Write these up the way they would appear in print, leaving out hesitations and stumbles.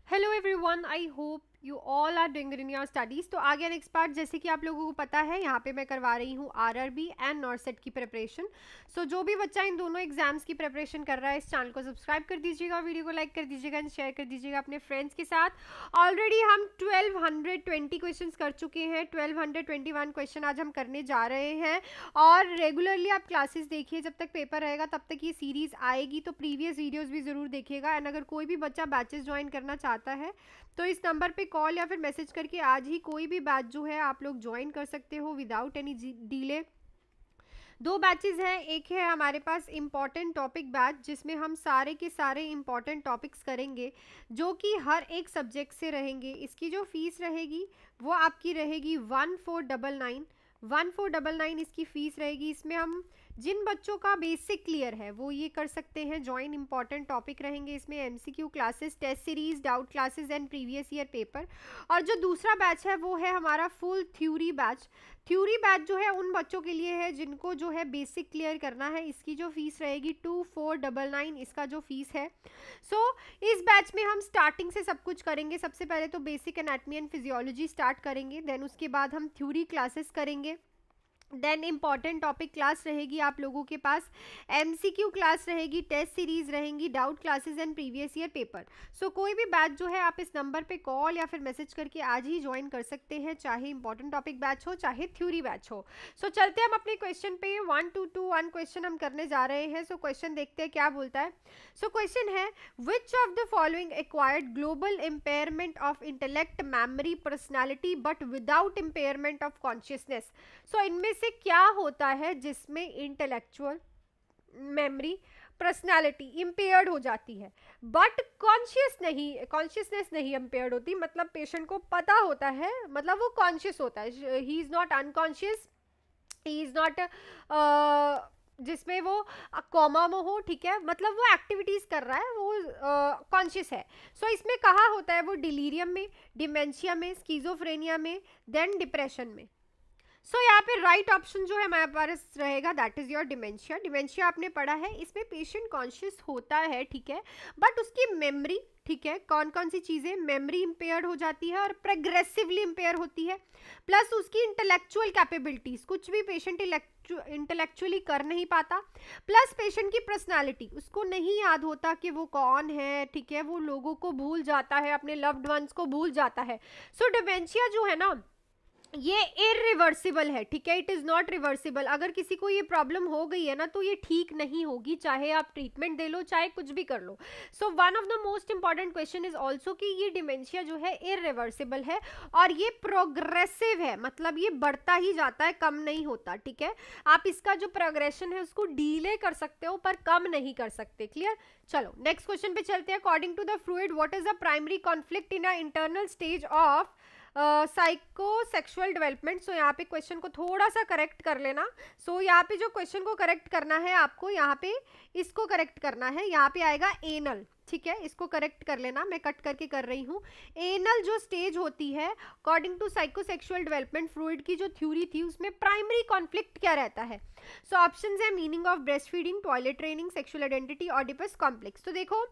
Hello everyone, I hope you all are doing in your studies. तो आगे next part, जैसे कि आप लोगों को पता है, यहाँ पे मैं करवा रही हूँ आरआरबी एंड नॉरसेट की प्रिपरेशन। सो जो भी बच्चा इन दोनों एग्जाम्स की प्रिपरेशन कर रहा है, इस चैनल को सब्सक्राइब कर दीजिएगा, वीडियो को लाइक कर दीजिएगा एंड शेयर कर दीजिएगा अपने फ्रेंड्स के साथ। ऑलरेडी हम 1220 क्वेश्चन कर चुके हैं, 1221 क्वेश्चन आज हम करने जा रहे हैं। और रेगुलरली आप क्लासेस देखिए, जब तक पेपर रहेगा तब तक ये सीरीज़ आएगी, तो प्रीवियस वीडियोज़ भी ज़रूर देखिएगा। एंड अगर कोई भी बच्चा बैचेस ज्वाइन करना चाहता है तो इस नंबर पे कॉल या फिर मैसेज करके आज ही कोई भी बैच जो है आप लोग ज्वाइन कर सकते हो विदाउट एनी डिले। दो बैचेस हैं, एक है हमारे पास इम्पॉर्टेंट टॉपिक बैच, जिसमें हम सारे के सारे इम्पॉर्टेंट टॉपिक्स करेंगे जो कि हर एक सब्जेक्ट से रहेंगे। इसकी जो फीस रहेगी वो आपकी रहेगी 1499 इसकी फीस रहेगी। इसमें हम जिन बच्चों का बेसिक क्लियर है वो ये कर सकते हैं ज्वाइन। इंपॉर्टेंट टॉपिक रहेंगे इसमें, MCQ classes, test series, doubt classes and previous year paper. और जो दूसरा बैच है वो है हमारा full theory batch. Theory batch जो है उन बच्चों के लिए है जिनको जो है बेसिक क्लियर करना है। इसकी जो फीस रहेगी 2499 इसका जो फीस है। सो इस बैच में हम स्टार्टिंग से सब कुछ करेंगे। सबसे पहले तो basic anatomy and physiology start करेंगे, देन उसके बाद हम थ्योरी क्लासेस करेंगे, देन इंपॉर्टेंट टॉपिक क्लास रहेगी आप लोगों के पास, एमसीक्यू क्लास रहेगी, टेस्ट सीरीज रहेंगी, doubt classes and previous year paper. So कोई भी बैच जो है आप इस नंबर पे कॉल या फिर मैसेज करके आज ही ज्वाइन कर सकते हैं, चाहे इंपॉर्टेंट टॉपिक बैच हो चाहे थ्योरी बैच हो। सो चलते हैं हम अपने क्वेश्चन पे। 1221 क्वेश्चन हम करने जा रहे हैं। सो क्वेश्चन देखते हैं क्या बोलता है। सो क्वेश्चन है, which of the following acquired global impairment of intellect, memory, personality but without impairment of consciousness. So इनमें से क्या होता है जिसमें इंटेलेक्चुअल, मेमोरी, पर्सनालिटी इम्पेयर्ड हो जाती है बट कॉन्शियसनेस नहीं इम्पेयर्ड होती। मतलब पेशेंट को पता होता है, मतलब वो कॉन्शियस होता है, he is not unconscious, he is not जिसमें वो कोमा में हो, ठीक है, मतलब वो एक्टिविटीज कर रहा है, वो कॉन्शियस है। सो इसमें कहाँ होता है वो, डिलीरियम में, डिमेंशिया में, स्कीजोफ्रेनिया में, देन डिप्रेशन में। सो यहाँ पे राइट ऑप्शन जो है हमारे पास रहेगा that is your dementia. Dementia आपने पढ़ा है, इसमें पेशेंट कॉन्शियस होता है, ठीक है, बट उसकी मेमोरी, ठीक है, कौन कौन सी चीज़ें, मेमोरी इम्पेयर हो जाती है और प्रोग्रेसिवली इम्पेयर होती है, प्लस उसकी इंटेलेक्चुअल कैपेबिलिटीज, कुछ भी पेशेंट इंटेलेक्चुअली कर नहीं पाता, प्लस पेशेंट की पर्सनालिटी, उसको नहीं याद होता कि वो कौन है, ठीक है, वो लोगों को भूल जाता है, अपने लव्ड वंस को भूल जाता है। सो डिमेंशिया जो है ना ये इरिवर्सिबल है, ठीक है, इट इज़ नॉट रिवर्सिबल। अगर किसी को ये प्रॉब्लम हो गई है ना तो ये ठीक नहीं होगी, चाहे आप ट्रीटमेंट दे लो चाहे कुछ भी कर लो। So one of the most important question is also कि ये डिमेंशिया जो है इरिवर्सिबल है और ये प्रोग्रेसिव है, मतलब ये बढ़ता ही जाता है, कम नहीं होता, ठीक है। आप इसका जो प्रोग्रेशन है उसको डीले कर सकते हो पर कम नहीं कर सकते। क्लियर। चलो नेक्स्ट क्वेश्चन पे चलते हैं। According to the Freud what is the primary conflict in a internal stage of psychosexual development. So यहाँ पे क्वेश्चन को थोड़ा सा करेक्ट कर लेना। सो यहाँ पे जो क्वेश्चन को करेक्ट करना है आपको, यहाँ पे इसको करेक्ट करना है, यहाँ पे आएगा एनल, ठीक है, इसको करेक्ट कर लेना, मैं कट करके कर रही हूँ। एनल जो स्टेज होती है according to psychosexual development fluid की जो थ्योरी थी उसमें प्राइमरी कॉन्फ्लिक्ट क्या रहता है। सो ऑप्शंस है meaning of breast feeding, toilet training, sexual identity, Oedipus complex. तो देखो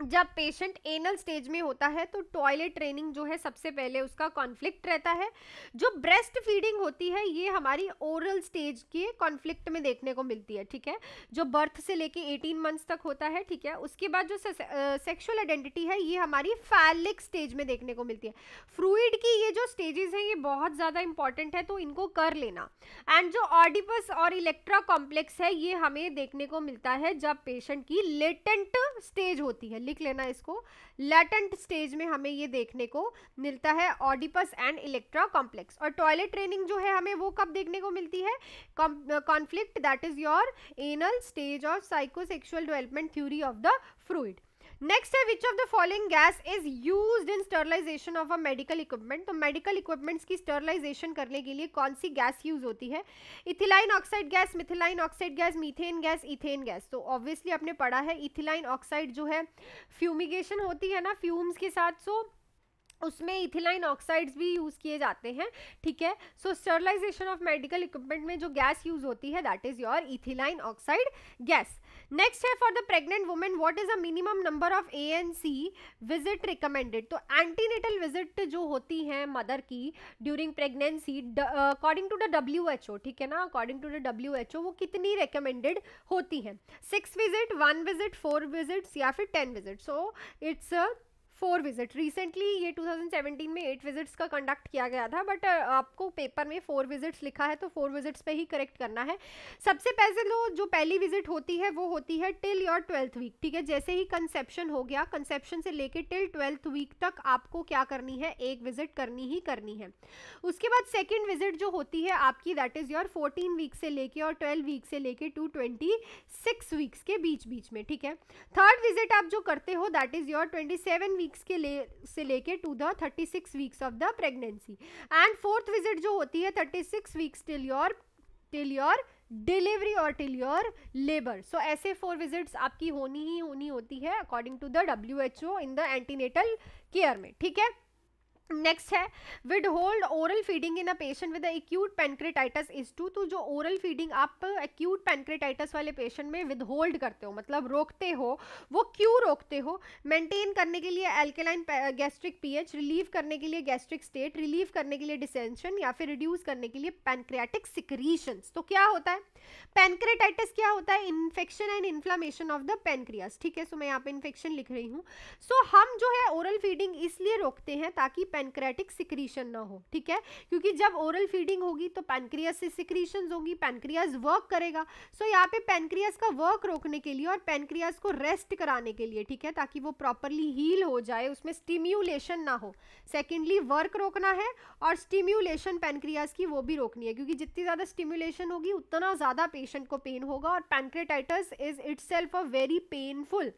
जब पेशेंट एनल स्टेज में होता है तो टॉयलेट ट्रेनिंग जो है सबसे पहले उसका कॉन्फ्लिक्ट रहता है। जो ब्रेस्ट फीडिंग होती है ये हमारी ओरल स्टेज के कॉन्फ्लिक्ट में देखने को मिलती है, ठीक है, जो बर्थ से लेके 18 मंथ्स तक होता है, ठीक है। उसके बाद जो सेक्सुअल आइडेंटिटी है ये हमारी फैलिक स्टेज में देखने को मिलती है। फ्लूइड की ये जो स्टेजेस हैं ये बहुत ज़्यादा इंपॉर्टेंट है तो इनको कर लेना। एंड जो ऑडिपस और इलेक्ट्रा कॉम्प्लेक्स है ये हमें देखने को मिलता है जब पेशेंट की लेटेंट स्टेज होती है, लिख लेना इसको, लेटेंट स्टेज में हमें ये देखने को मिलता है ऑडिपस एंड इलेक्ट्रा कॉम्प्लेक्स। और टॉयलेट ट्रेनिंग जो है हमें वो कब देखने को मिलती है, conflict, that is your anal stage of psychosexual development theory of the Freud. Next है which of the following gas is used in sterilization of a medical equipment. तो मेडिकल इक्विपमेंट्स की स्टरलाइजेशन करने के लिए कौन सी गैस यूज होती है। Ethylene oxide gas, methylene oxide gas, methane gas, ethane gas. तो ऑब्वियसली आपने पढ़ा है इथिलाइन ऑक्साइड जो है फ्यूमिगेशन होती है ना फ्यूम्स के साथ, सो उसमें इथिलाइन ऑक्साइड्स भी यूज़ किए जाते हैं, ठीक है। So sterilization of medical equipment में जो गैस यूज़ होती है that is your ethylene oxide gas. Next है for the pregnant women what is a minimum number of ANC visit recommended. तो एंटीनेटल विजिट जो होती है मदर की during pregnancy according to the WHO, ठीक है ना, अकॉर्डिंग टू द WHO वो कितनी रिकमेंडेड होती हैं? 6 विजिट, 1 विजिट, 4 विजिट्स या फिर 10 visit? So it's 4 visit. Recently ये 2017 में 8 विजिट्स का कंडक्ट किया गया था, बट आपको पेपर में 4 विजिट्स लिखा है तो 4 विजिट्स पे ही करेक्ट करना है। सबसे पहले जो पहली विजिट होती है वो होती है टिल योर 12th वीक, ठीक है। जैसे ही कंसेप्शन हो गया, कंसेप्शन से लेके टिल 12th वीक तक आपको क्या करनी है? एक विजिट करनी ही करनी है। उसके बाद सेकेंड विजिट जो होती है आपकी, दैट इज योर 14 वीक से लेके और 12 वीक से लेके टू 26 वीक्स के बीच में, ठीक है। थर्ड विजिट आप जो करते हो दैट इज योर 27 वीक्स से लेके to the 36 weeks of the pregnancy. And fourth visit जो होती है 36 वीक्स टिल योर डिलीवरी और टिल योर लेबर। सो ऐसे 4 विजिट्स आपकी होनी होती है according to the WHO in the antenatal care में, ठीक है। नेक्स्ट है withhold oral feeding in a patient with acute pancreatitis is to. तो जो ओरल फीडिंग आप एक्यूट पैनक्रेटाइटिस वाले पेशेंट में विद होल्ड करते हो, मतलब रोकते हो, वो क्यों रोकते हो? मेंटेन करने के लिए एल्केलाइन गैस्ट्रिक पीएच, रिलीव करने के लिए गैस्ट्रिक स्टेट, रिलीव करने के लिए डिसेंशन या फिर रिड्यूस करने के लिए पैनक्रियाटिक सिक्रीशंस। तो क्या होता है पैनक्रेटाइटिस? क्या होता है? Infection and inflammation of the pancreas, ठीक है। सो मैं यहाँ पे इन्फेक्शन लिख रही हूँ। सो हम जो है ओरल फीडिंग इसलिए रोकते हैं ताकि पैनक्रियाटिक सिक्रीशन ना हो, ठीक है। क्योंकि जब ओरल फीडिंग होगी तो पैनक्रियास से सिक्रीशंस होगी, पैनक्रियास वर्क करेगा। सो यहाँ पे पैनक्रियास का वर्क रोकने के लिए और पैनक्रियास को रेस्ट कराने के लिए, ठीक है, ताकि वो प्रॉपरली हील हो जाए, उसमें स्टिम्युलेशन ना हो। सेकेंडली वर्क रोकना है और स्टिम्युलेशन पैनक्रियास की वो भी रोकनी है, क्योंकि जितनी ज़्यादा स्टिम्युलेशन होगी उतना ज़्यादा पेशेंट को पेन होगा। और pancreatitis is itself a very painful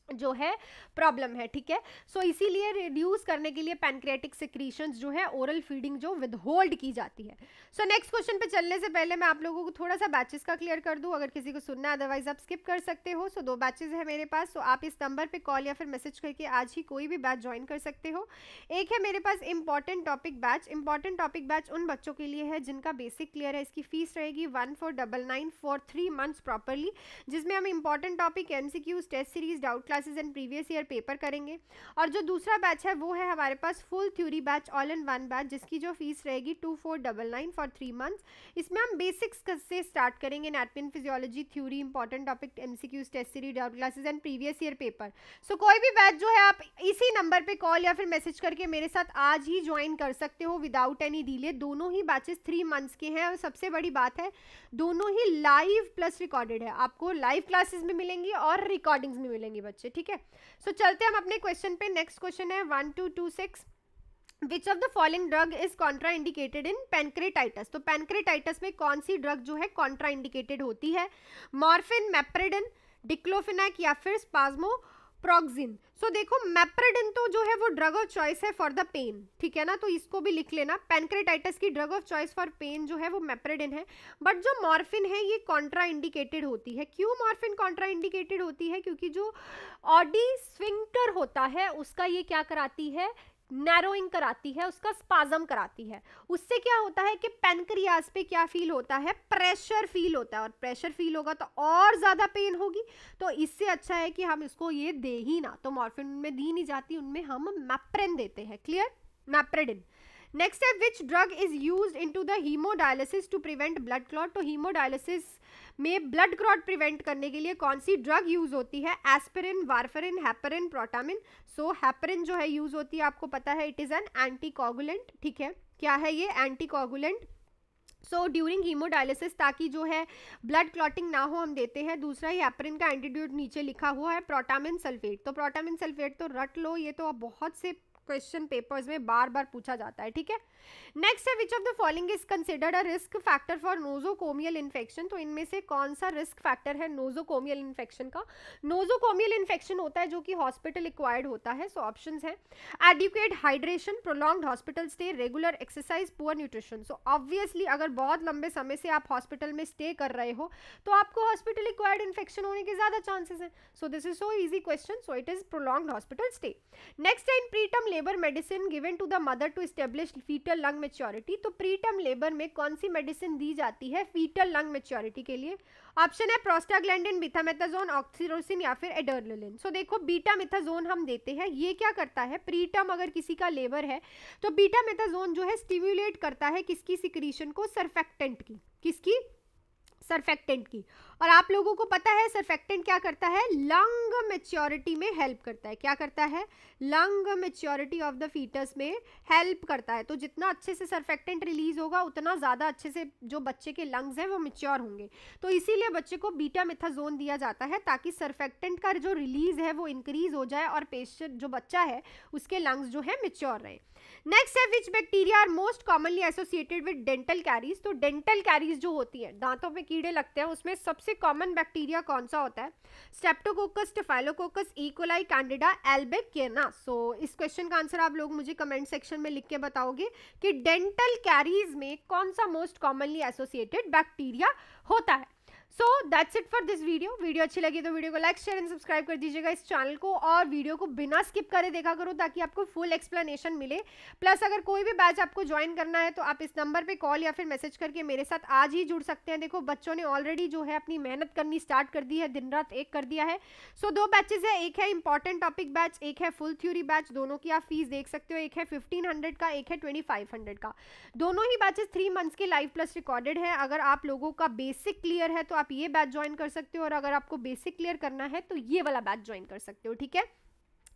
जो है प्रॉब्लम है, ठीक है। सो इसीलिए रिड्यूस करने के लिए पैनक्रियाटिक सिक्रीशंस जो है ओरल फीडिंग जो विदहोल्ड की जाती है। सो नेक्स्ट क्वेश्चन पे चलने से पहले मैं आप लोगों को थोड़ा सा बैचेस का क्लियर कर दूं, अगर किसी को सुनना है, अदरवाइज आप स्किप कर सकते हो। सो 2 बैचेस है मेरे पास। सो आप इस नंबर पे कॉल या फिर मैसेज करके आज ही कोई भी बैच ज्वाइन कर सकते हो। एक है मेरे पास important topic batch. Important topic batch उन बच्चों के लिए है जिनका बेसिक क्लियर है। इसकी फीस रहेगी 1499 फॉर 3 मंथ्स प्रॉपरली, जिसमें हम important topic, MCQs, test series, doubt classes and previous year paper करेंगे। और जो दूसरा बैच है वो है हमारे पास full theory batch, all in one batch, जिसकी जो फीस रहेगी 2499 फॉर 3 मंथ्स। इसमें हम बेसिक्स से स्टार्ट करेंगे, anatomy and physiology, theory, important topic, MCQs, test series, doubt classes and previous year paper. So कोई भी बैच जो है आप इसी नंबर पे कॉल या फिर मैसेज करके मेरे साथ आज ही ज्वाइन कर सकते हो विदाउट एनी डिले। दोनों ही बैचेस 3 मंथ्स के हैं और सबसे बड़ी बात है दोनों ही लाइव प्लस रिकॉर्डेड है। आपको लाइव क्लासेस में मिलेंगी और रिकॉर्डिंग्स में मिलेंगी बच्चे, ठीक है। सो चलते हैं हम अपने क्वेश्चन पे। नेक्स्ट क्वेश्चन है 1226, विच of the following drug is Contra indicated in pancreatitis. तो पैनक्रेटाइटिस में कौन सी ड्रग जो है कॉन्ट्रा इंडिकेटेड होती है? मॉर्फिन, मेप्रेडिन, डिक्लोफेनाक या फिर स्पाज्मोप्रोक्सिन। सो देखो मेप्रेडिन तो जो है वो ड्रग ऑफ चॉइस है फॉर द पेन, ठीक है ना, तो इसको भी लिख लेना। पैनक्रेटाइटिस की drug of choice for pain जो है वो मेप्रेडिन है। बट जो मॉर्फिन है ये कॉन्ट्रा इंडिकेटेड होती है। क्यों मॉर्फिन कॉन्ट्रा इंडिकेटेड होती है? क्योंकि जो ऑडी स्फिंक्टर होता है उसका ये क्या कराती है? नैरोइंग कराती है, उसका स्पाज्म कराती है। उससे क्या होता है कि पैनक्रियास पे क्या फील होता है? प्रेशर फील होता है, और प्रेशर फील होगा तो और ज्यादा पेन होगी। तो इससे अच्छा है कि हम इसको ये दे ही ना, तो मॉर्फिन में दी नहीं जाती, उनमें हम मैप्रेन देते हैं। क्लियर? मैप्रेडिन। नेक्स्ट है which drug is used into the haemodialysis to prevent blood clot. तो हीमोडायलिसिस में ब्लड क्लॉट प्रिवेंट करने के लिए कौन सी ड्रग यूज होती है? Aspirin, warfarin, heparin, protamine. So heparin जो है यूज होती है, आपको पता है इट इज एन एंटीकोगुलेंट, ठीक है। क्या है ये? एंटीकोगुलेंट। सो ड्यूरिंग हीमोडायलिसिस, ताकि जो है ब्लड क्लॉटिंग ना हो, हम देते हैं। दूसरा ही हेपरिन का एंटीट्यूड नीचे लिखा हुआ है प्रोटामिन सल्फेट। तो प्रोटामिन सल्फेट तो रट लो, ये तो बहुत से क्वेश्चन पेपर्स में बार बार पूछा जाता है, ठीक है। नेक्स्ट है which of the following is considered a risk factor for nosocomial infection. तो इनमें से कौन सा रिस्क फैक्टर है नोजोकोमियल इन्फेक्शन का? नोजोकोमियल इन्फेक्शन होता है जो कि हॉस्पिटल एक्वायर्ड होता है। सो ऑप्शंस हैं adequate hydration, prolonged hospital stay, regular exercise, poor nutrition. So obviously अगर बहुत लंबे समय से आप हॉस्पिटल में स्टे कर रहे हो तो आपको हॉस्पिटल एक्वायर्ड इन्फेक्शन होने के ज्यादा चांसेस हैं। So this is so easy question. So it is prolonged hospital stay. Next है in preterm labour medicine given to the mother to establish foetal lung maturity, तो प्री टर्म लेबर में कौन सी medicine दी जाती है fetal lung maturity के लिए? Option है prostaglandin, बीटामेथाजोन, oxytocin या फिर एड्रेनालिन। सो देखो बीटामेथाजोन हम देते हैं, ये क्या करता है, प्री टर्म अगर किसी का लेबर है तो बीटामेथाजोन जो है स्टिम्युलेट करता है किसकी सिक्रीशन को, सर्फेक्टेंट की, किसकी, सर्फेक्टेंट की। और आप लोगों को पता है सर्फेक्टेंट क्या करता है, लंग मैच्योरिटी में हेल्प करता है, क्या करता है, lung maturity of the foetus में हेल्प करता है। तो जितना अच्छे से सर्फेक्टेंट रिलीज होगा उतना ज़्यादा अच्छे से जो बच्चे के लंग्स हैं वो मैच्योर होंगे। तो इसीलिए बच्चे को बीटामेथाजोन दिया जाता है ताकि सर्फेक्टेंट का जो रिलीज है वो इंक्रीज हो जाए और पेशेंट जो बच्चा है उसके लंग्स जो है मैच्योर रहे। नेक्स्ट है which bacteria are most commonly associated with dental caries. तो डेंटल कैरीज जो होती है, दांतों पे कीड़े लगते हैं, उसमें सबसे कॉमन बैक्टीरिया कौन सा होता है? Streptococcus, staphylococcus, E coli, candida, albicans. So इस क्वेश्चन का आंसर आप लोग मुझे कमेंट सेक्शन में लिख के बताओगे कि डेंटल कैरीज में कौन सा मोस्ट कॉमनली एसोसिएटेड बैक्टीरिया होता है। So that's it for this video अच्छी लगी तो वीडियो को लाइक शेयर एंड सब्सक्राइब कर दीजिएगा इस चैनल को, और वीडियो को बिना स्किप करे देखा करो ताकि आपको फुल एक्सप्लेनेशन मिले। प्लस अगर कोई भी बैच आपको ज्वाइन करना है तो आप इस नंबर पे कॉल या फिर मैसेज करके मेरे साथ आज ही जुड़ सकते हैं। देखो बच्चों ने ऑलरेडी जो है अपनी मेहनत करनी स्टार्ट कर दी है, दिन रात एक कर दिया है। सो 2 बैचेज है, एक है इंपॉर्टेंट टॉपिक बैच, एक है फुल थ्योरी बैच। दोनों की आप फीस देख सकते हो, एक है 1500 का, एक है 2500 का। दोनों ही बैचेस 3 मंथ्स के लाइव प्लस रिकॉर्डेड है। अगर आप लोगों का बेसिक क्लियर है तो आप ये बैच ज्वाइन कर सकते हो, और अगर आपको बेसिक क्लियर करना है तो ये वाला बैच ज्वाइन कर सकते हो, ठीक है।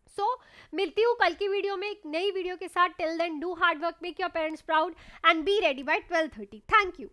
सो मिलती हूँ कल की वीडियो में एक नई वीडियो के साथ। Till then do hard work, make your parents proud and be ready by 12:30। Thank you.